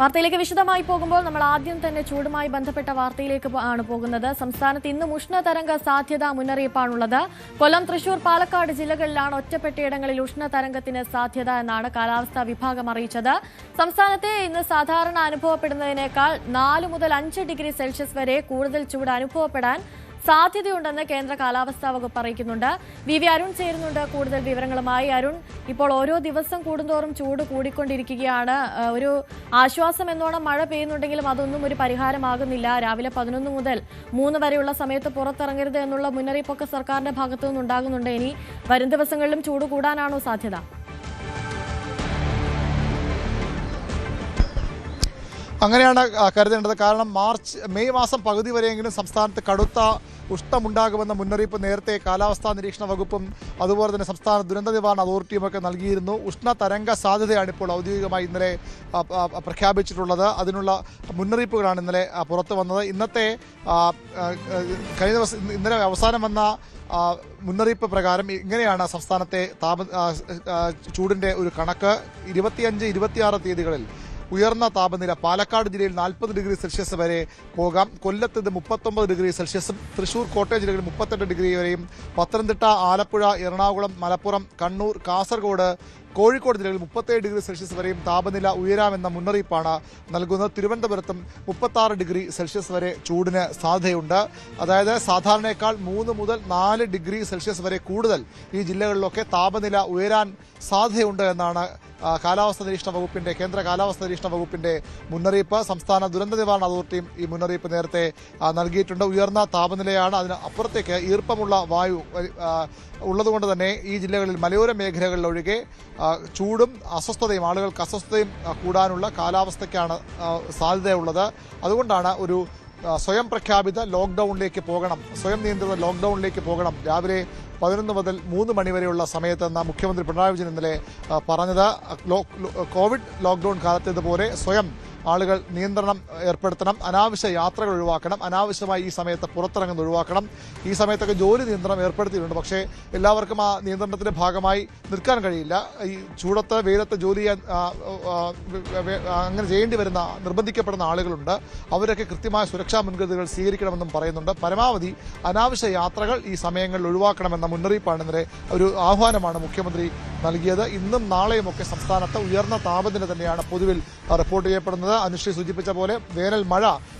വാർത്തയിലേക്ക് വിശദമായി പോകുമ്പോൾ നമ്മൾ ആദ്യം തന്നെ ചൂടുമായി ബന്ധപ്പെട്ട വാർത്തയിലേക്ക് ആണ് പോകുന്നത്. സംസ്ഥാനത്ത് ഇന്നും ഉഷ്ണതരംഗ സാധ്യതാ മുന്നറിയിപ്പാണുള്ളത്. കൊല്ലം, തൃശൂർ, പാലക്കാട് ജില്ലകളിലാണ് ഒറ്റപ്പെട്ടയിടങ്ങളിൽ ഉഷ്ണതരംഗത്തിന് സാധ്യത എന്നാണ് കാലാവസ്ഥാ വിഭാഗം അറിയിച്ചത്. സംസ്ഥാനത്തെ ഇന്ന് സാധാരണ അനുഭവപ്പെടുന്നതിനേക്കാൾ 4 മുതൽ 5 ഡിഗ്രി സെൽഷ്യസ് വരെ കൂടുതൽ ചൂട് അനുഭവപ്പെടാൻ സാധ്യതയുണ്ടെന്ന് കേന്ദ്ര കാലാവസ്ഥാ വകുപ്പ് അറിയിക്കുന്നുണ്ട്. വി അരുൺ ചേരുന്നുണ്ട് കൂടുതൽ വിവരങ്ങളുമായി. അരുൺ, ഇപ്പോൾ ഓരോ ദിവസം കൂടുന്തോറും ചൂട് കൂടിക്കൊണ്ടിരിക്കുകയാണ്. ഒരു ആശ്വാസം എന്നോണം മഴ പെയ്യുന്നുണ്ടെങ്കിലും അതൊന്നും ഒരു പരിഹാരമാകുന്നില്ല. രാവിലെ 11 മുതൽ 3 വരെയുള്ള സമയത്ത് പുറത്തിറങ്ങരുത് എന്നുള്ള മുന്നറിയിപ്പൊക്കെ സർക്കാരിന്റെ ഭാഗത്തു നിന്നുണ്ടാകുന്നുണ്ട്. ഇനി വരും ദിവസങ്ങളിലും ചൂട് കൂടാനാണോ സാധ്യത? അങ്ങനെയാണ് കരുതേണ്ടത്. കാരണം മെയ് മാസം പകുതി വരെയെങ്കിലും സംസ്ഥാനത്ത് കടുത്ത ഉഷ്ണമുണ്ടാകുമെന്ന മുന്നറിയിപ്പ് നേരത്തെ കാലാവസ്ഥാ നിരീക്ഷണ വകുപ്പും അതുപോലെ തന്നെ സംസ്ഥാന ദുരന്ത നിവാരണ അതോറിറ്റിയുമൊക്കെ നൽകിയിരുന്നു. ഉഷ്ണതരംഗ സാധ്യതയാണ് ഇപ്പോൾ ഔദ്യോഗികമായി ഇന്നലെ പ്രഖ്യാപിച്ചിട്ടുള്ളത്. അതിനുള്ള മുന്നറിയിപ്പുകളാണ് ഇന്നലെ പുറത്തു വന്നത്. ഇന്നലെ അവസാനം വന്ന മുന്നറിയിപ്പ് പ്രകാരം ഇങ്ങനെയാണ് സംസ്ഥാനത്തെ ചൂടിൻ്റെ ഒരു കണക്ക്. 25, 26 തീയതികളിൽ ഉയർന്ന താപനില പാലക്കാട് ജില്ലയിൽ 40 ഡിഗ്രി സെൽഷ്യസ് വരെ പോകാം. കൊല്ലത്ത് ഇത് 39 ഡിഗ്രി സെൽഷ്യസും, തൃശൂർ, കോട്ടയം ജില്ലകളിൽ 38 ഡിഗ്രി വരെയും, പത്തനംതിട്ട, ആലപ്പുഴ, എറണാകുളം, മലപ്പുറം, കണ്ണൂർ, കാസർഗോഡ്, കോഴിക്കോട് ജില്ലകളിൽ 37 ഡിഗ്രി സെൽഷ്യസ് വരെയും താപനില ഉയരാമെന്ന മുന്നറിയിപ്പാണ് നൽകുന്നത്. തിരുവനന്തപുരത്തും 36 ഡിഗ്രി സെൽഷ്യസ് വരെ ചൂടിന് സാധ്യതയുണ്ട്. അതായത് സാധാരണയേക്കാൾ 3 മുതൽ 4 ഡിഗ്രി സെൽഷ്യസ് വരെ കൂടുതൽ ഈ ജില്ലകളിലൊക്കെ താപനില ഉയരാൻ സാധ്യതയുണ്ട് എന്നാണ് കേന്ദ്ര കാലാവസ്ഥാ നിരീക്ഷണ വകുപ്പിന്റെ മുന്നറിയിപ്പ്. സംസ്ഥാന ദുരന്ത നിവാരണ അതോറിറ്റിയും ഈ മുന്നറിയിപ്പ് നേരത്തെ നൽകിയിട്ടുണ്ട്. ഉയർന്ന താപനിലയാണ്. അതിന് അപ്പുറത്തേക്ക് ഈർപ്പമുള്ള വായു ഉള്ളതുകൊണ്ട് തന്നെ ഈ ജില്ലകളിൽ മലയോര മേഖലകളിലൊഴികെ ചൂടും അസ്വസ്ഥതയും ആളുകൾക്ക് അസ്വസ്ഥതയും കൂടാനുള്ള കാലാവസ്ഥയ്ക്കാണ് സാധ്യതയുള്ളത്. അതുകൊണ്ടാണ് ഒരു സ്വയം പ്രഖ്യാപിത ലോക്ക്ഡൌണിലേക്ക് പോകണം, സ്വയം നിയന്ത്രിത ലോക്ക്ഡൌണിലേക്ക് പോകണം രാവിലെ 11 മുതൽ 3 മണി വരെയുള്ള സമയത്തെന്ന മുഖ്യമന്ത്രി പിണറായി വിജയൻ ഇന്നലെ പറഞ്ഞത്. കോവിഡ് ലോക്ക്ഡൌൺ കാലത്തേതുപോലെ സ്വയം ആളുകൾ നിയന്ത്രണം ഏർപ്പെടുത്തണം, അനാവശ്യ യാത്രകൾ ഒഴിവാക്കണം, അനാവശ്യമായി ഈ സമയത്ത് പുറത്തിറങ്ങുന്നത് ഒഴിവാക്കണം. ഈ സമയത്തൊക്കെ ജോലി നിയന്ത്രണം ഏർപ്പെടുത്തിയിട്ടുണ്ട്. പക്ഷേ എല്ലാവർക്കും ആ നിയന്ത്രണത്തിന്റെ ഭാഗമായി നിൽക്കാൻ കഴിയില്ല. ഈ ചൂടത്ത് വെയിലത്ത് ജോലി ചെയ്യാൻ അങ്ങനെ ചെയ്യേണ്ടി വരുന്ന നിർബന്ധിക്കപ്പെടുന്ന ആളുകളുണ്ട്. അവരൊക്കെ കൃത്യമായ സുരക്ഷാ മുൻകരുതലുകൾ സ്വീകരിക്കണമെന്നും പറയുന്നുണ്ട്. പരമാവധി അനാവശ്യ യാത്രകൾ ഈ സമയങ്ങളിൽ ഒഴിവാക്കണമെന്ന മുന്നറിയിപ്പാണ് ഇന്നലെ ഒരു ആഹ്വാനമാണ് മുഖ്യമന്ത്രി നൽകിയത്. ഇന്നും നാളെയും ഒക്കെ സംസ്ഥാനത്ത് ഉയർന്ന താപനില തന്നെയാണ് പൊതുവിൽ റിപ്പോർട്ട് ചെയ്യപ്പെടുന്നത്. അനുശ്രീ സൂചിപ്പിച്ച പോലെ വേനൽ മഴ